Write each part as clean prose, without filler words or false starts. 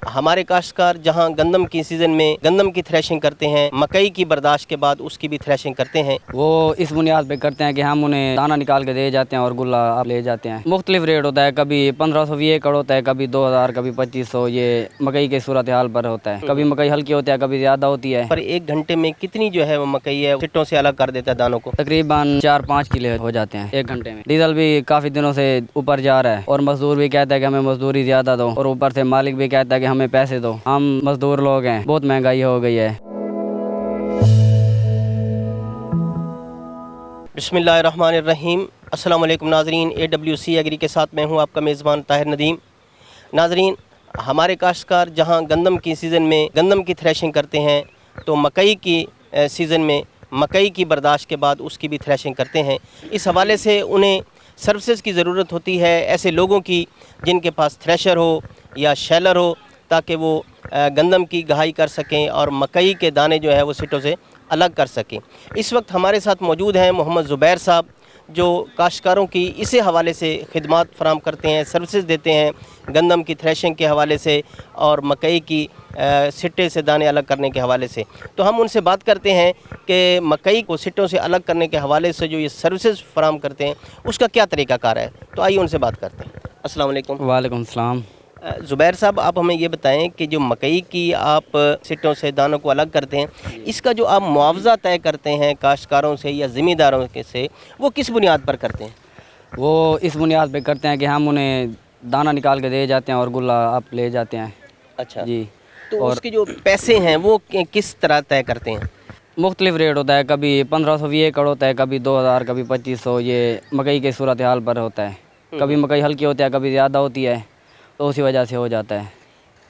हमारे काश्तकार जहां गंदम की सीज़न में गंदम की थ्रेशिंग करते हैं, मकई की बर्दाश्त के बाद उसकी भी थ्रेशिंग करते हैं। वो इस बुनियाद पे करते हैं कि हम उन्हें दाना निकाल के दे जाते हैं और गुल्ला आप ले जाते हैं। मुख्तलिफ रेट होता है, कभी 1520 एकड़ होता है, कभी 2000, कभी 2500। ये मकई के सूरत हाल पर होता है। कभी मकई हल्की होती है, कभी ज़्यादा होती है। पर एक घंटे में कितनी जो है वो मकई है सिट्टों से अलग कर देता है दानों को? तकरीबन 4-5 किलो हो जाते हैं एक घंटे में। डीजल भी काफ़ी दिनों से ऊपर जा रहा है और मजदूर भी कहता है कि हमें मजदूरी ज़्यादा दो, और ऊपर से मालिक भी कहता है कि हमें पैसे दो। हम मजदूर लोग हैं, बहुत महंगाई हो गई है। बिस्मिल्लाहिर्रहमानिर्रहीम। अस्सलाम वालेकुम नाज़रीन, AWC एग्री के साथ मैं हूं आपका मेज़बान ताहिर नदीम। नाज़रीन, हमारे काश्तकार जहां गंदम की सीज़न में गंदम की थ्रेशिंग करते हैं तो मकई की सीज़न में मकई की बर्दाश्त के बाद उसकी भी थ्रेशिंग करते हैं। इस हवाले से उन्हें सर्विसेज की ज़रूरत होती है, ऐसे लोगों की जिनके पास थ्रेशर हो या शैलर हो, ताकि वो गंदम की गहाई कर सकें और मकई के दाने जो है वो सिटों से अलग कर सकें। इस वक्त हमारे साथ मौजूद हैं मोहम्मद ज़ुबैर साहब, जो काश्तकारों की इसी हवाले से खिदमात फराम करते हैं, सर्विसेज देते हैं गंदम की थ्रेशिंग के हवाले से और मकई की सिट्टे से दाने अलग करने के हवाले से। तो हम उनसे बात करते हैं कि मकई को सिट्टों से अलग करने के हवाले से जो ये सर्विसेज फराम करते हैं उसका क्या तरीक़ाकार है। तो आइए उनसे बात करते हैं। अस्सलाम वालेकुम। वालेकुम सलाम। ज़ुबैर साहब, आप हमें ये बताएं कि जो मकई की आप सिट्टों से दानों को अलग करते हैं, इसका जो आप मुआवजा तय करते हैं काश्तकारों से या ज़मींदारों के से, वो किस बुनियाद पर करते हैं? वो इस बुनियाद पे करते हैं कि हम उन्हें दाना निकाल के दे जाते हैं और गुल्ला आप ले जाते हैं। अच्छा जी। तो और उसके जो पैसे हैं वो किस तरह तय करते हैं? मुख्तलिफ रेट होता है, कभी 1520 एकड़ होता है, कभी 2000, कभी 2500। ये मकई के सूरत हाल पर होता है। कभी मकई हल्की होती है, कभी ज़्यादा होती है, तो उसी वजह से हो जाता है।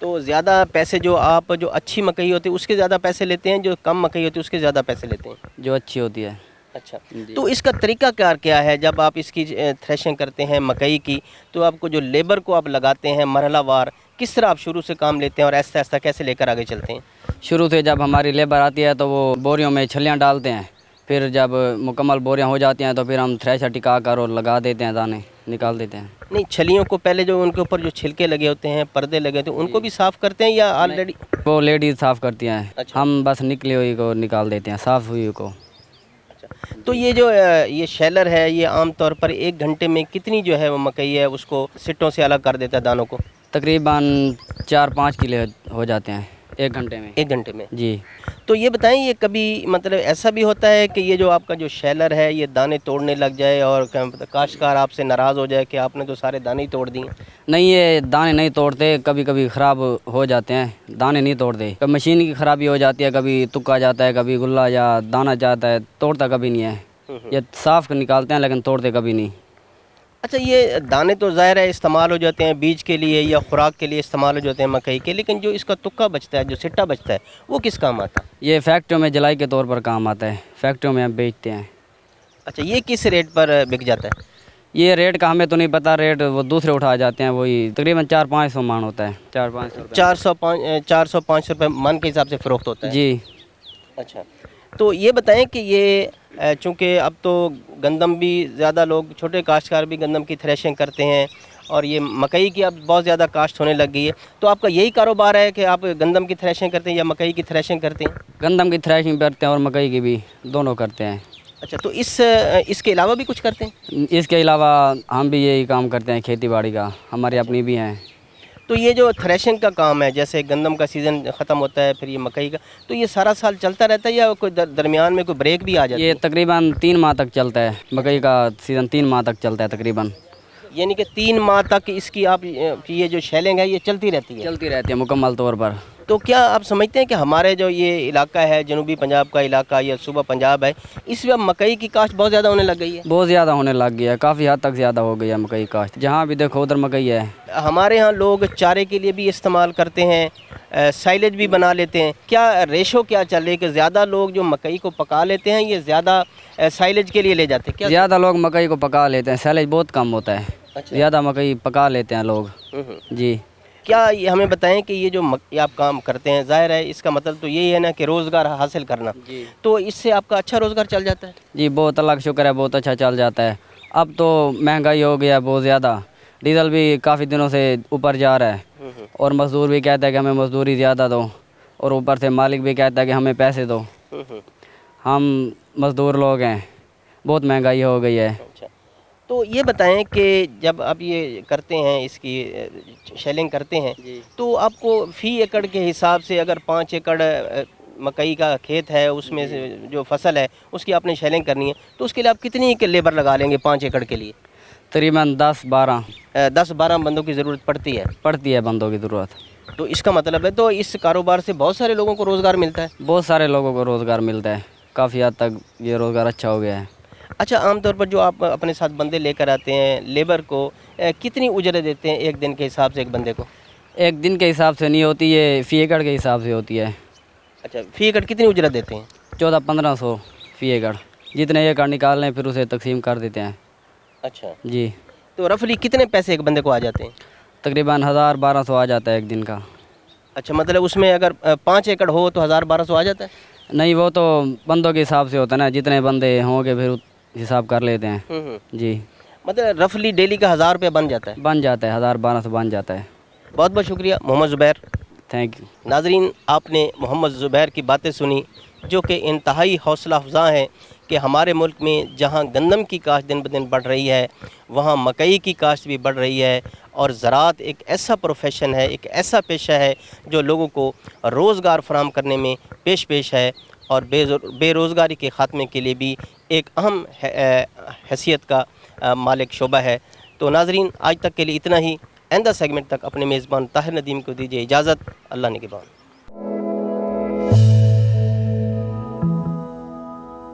तो ज़्यादा पैसे जो आप जो अच्छी मकई होती है उसके ज़्यादा पैसे लेते हैं, जो कम मकई होती है उसके ज़्यादा पैसे लेते हैं? जो अच्छी होती है। अच्छा, तो इसका तरीका कार क्या है? जब आप इसकी थ्रेशिंग करते हैं मकई की, तो आपको जो लेबर को आप लगाते हैं मरहलावार, किस तरह आप शुरू से काम लेते हैं और आहिस्ता आहिस्ता कैसे लेकर आगे चलते हैं? शुरू से जब हमारी लेबर आती है तो वो बोरियों में छलियाँ डालते हैं, फिर जब मुकम्मल बोरियाँ हो जाती हैं तो फिर हम थ्रेशर टिका कर और लगा देते हैं, दाने निकाल देते हैं। नहीं, छलियों को पहले जो उनके ऊपर जो छिलके लगे होते हैं, पर्दे लगे होते हैं, उनको भी साफ़ करते हैं या ऑलरेडी? वो लेडीज़ साफ़ करती हैं। अच्छा। हम बस निकली हुई को निकाल देते हैं, साफ़ हुई को। अच्छा, तो ये जो ये शैलर है, ये आम तौर पर एक घंटे में कितनी जो है वो मकई है उसको सिट्टों से अलग कर देता है दानों को? तकरीबन 4-5 किलो हो जाते हैं एक घंटे में। एक घंटे में? जी। तो ये बताएं, ये कभी मतलब ऐसा भी होता है कि ये जो आपका जो शैलर है ये दाने तोड़ने लग जाए और काश्तकार आपसे नाराज़ हो जाए कि आपने तो सारे दाने ही तोड़ दिए? नहीं, ये दाने नहीं तोड़ते, कभी कभी ख़राब हो जाते हैं, दाने नहीं तोड़ते। कभी मशीन की ख़राबी हो जाती है, कभी तुक्का जाता है, कभी गुल्ला या दाना जाता है, तोड़ता कभी नहीं है। ये साफ़ निकालते हैं लेकिन तोड़ते कभी नहीं। अच्छा, ये दाने तो ज़ाहिर है इस्तेमाल हो जाते हैं बीज के लिए या खुराक के लिए इस्तेमाल हो जाते हैं मकई के, लेकिन जो इसका तुक्का बचता है, जो सिट्टा बचता है, वो किस काम आता है? ये फैक्ट्रियों में जलाई के तौर पर काम आता है, फैक्ट्रियों में हम बेचते हैं। अच्छा, ये किस रेट पर बिक जाता है? ये रेट का हमें तो नहीं पता, रेट वो दूसरे उठा जाते हैं, वही तकरीबन 400-500 मान होता है। 400-500 रुपये मन के हिसाब से फ़रोख्त होता है? जी। अच्छा, तो ये बताएं कि ये चूँकि अब तो गंदम भी ज़्यादा लोग, छोटे काश्तकार भी गंदम की थ्रेशिंग करते हैं और ये मकई की अब बहुत ज़्यादा काश्त होने लग गई है, तो आपका यही कारोबार है कि आप गंदम की थ्रेशिंग करते हैं या मकई की थ्रेशिंग करते हैं? गंदम की थ्रेशिंग करते हैं और मकई की भी, दोनों करते हैं। अच्छा, तो इसके अलावा भी कुछ करते हैं? इसके अलावा हम भी यही काम करते हैं, खेती बाड़ी का, हमारी अपनी भी हैं। तो ये जो थ्रेशिंग का काम है, जैसे गंदम का सीज़न ख़त्म होता है फिर ये मकई का, तो ये सारा साल चलता रहता है या कोई दरमियान में कोई ब्रेक भी आ जाता है? ये तकरीबन 3 माह तक चलता है, मकई का सीज़न 3 माह तक चलता है तकरीबन। यानी कि 3 माह तक इसकी आप ये जो शेलिंग है ये चलती रहती है मुकम्मल तौर पर। तो क्या आप समझते हैं कि हमारे जो ये इलाका है, जनूबी पंजाब का इलाका या सूबा पंजाब है, इसमें अब मकई की काश्त बहुत ज़्यादा होने लग गई है? बहुत ज़्यादा होने लग गया है, काफ़ी हद तक ज़्यादा हो गई है मकई काश्त, जहाँ भी देखो उधर मकई है। हमारे यहाँ लोग चारे के लिए भी इस्तेमाल करते हैं, साइलेज भी बना लेते हैं। क्या रेशो क्या चल रही है कि ज़्यादा लोग जो मकई को पका लेते हैं ये ज़्यादा साइलेज के लिए ले जाते हैं? क्या ज़्यादा लोग मकई को पका लेते हैं, साइलेज बहुत कम होता है। अच्छा। ज़्यादा मकई पका लेते हैं लोग। जी। क्या ये हमें बताएं कि ये जो आप काम करते हैं, ज़ाहिर है इसका मतलब तो यही है ना कि रोज़गार हासिल करना, तो इससे आपका अच्छा रोज़गार चल जाता है? जी, बहुत अल्लाह का शुक्र है, बहुत अच्छा चल जाता है। अब तो महंगाई हो गया बहुत ज़्यादा, डीजल भी काफ़ी दिनों से ऊपर जा रहा है और मज़दूर भी कहता है कि हमें मज़दूरी ज़्यादा दो और ऊपर से मालिक भी कहता है कि हमें पैसे दो। हम मज़दूर लोग हैं, बहुत महंगाई हो गई है। अच्छा, तो ये बताएं कि जब आप ये करते हैं, इसकी शेलिंग करते हैं, तो आपको फ़ी एकड़ के हिसाब से अगर 5 एकड़ मकई का खेत है, उसमें से जो फसल है उसकी आपने शेलिंग करनी है, तो उसके लिए आप कितनी लेबर लगा लेंगे 5 एकड़ के लिए? तकरीबन 10-12 बंदों की ज़रूरत पड़ती है बंदों की ज़रूरत। तो इसका मतलब है तो इस कारोबार से बहुत सारे लोगों को रोज़गार मिलता है। बहुत सारे लोगों को रोज़गार मिलता है, काफ़ी हद तक ये रोज़गार अच्छा हो गया है। अच्छा, आमतौर पर जो आप अपने साथ बंदे लेकर आते हैं, लेबर को कितनी उजरत देते हैं एक दिन के हिसाब से एक बंदे को? एक दिन के हिसाब से नहीं होती, ये फ़ी एकड़ के हिसाब से होती है। अच्छा, फ़ी एकड़ कितनी उजरत देते हैं? 1400-1500 फ़ी एकड़। जितने एकड़ निकाल लें फिर उसे तकसीम कर देते हैं। अच्छा, जी, तो रफली कितने पैसे एक बंदे को आ जाते हैं? तकरीबन 1000-1200 आ जाता है एक दिन का। अच्छा, मतलब उसमें अगर 5 एकड़ हो तो 1000-1200 आ जाता है? नहीं, वो तो बंदों के हिसाब से होता है ना, जितने बंदे होंगे फिर हिसाब कर लेते हैं। जी, मतलब रफली डेली का 1000 रुपया बन जाता है। बन जाता है, 1000-1200 बन जाता है। बहुत बहुत शुक्रिया मोहम्मद ज़ुबैर। Thank you. नाजरीन, आपने मोहम्मद ज़ुबैर की बातें सुनी जो कि इंतहाई हौसला अफजा हैं कि हमारे मुल्क में जहाँ गंदम की काश्त दिन ब दिन बढ़ रही है, वहाँ मकई की काश्त भी बढ़ रही है। और ज़राअत एक ऐसा प्रोफेशन है, एक ऐसा पेशा है जो लोगों को रोज़गार फराहम करने में पेश है और बेरोज़गारी के ख़ात्मे के लिए भी एक अहम हैसियत का मालिक शोबा है। तो नाजरीन, आज तक के लिए इतना ही। आइंदा सेगमेंट तक अपने मेज़बान ताहिर नदीम को दीजिए इजाज़त। अल्लाह निगहबान।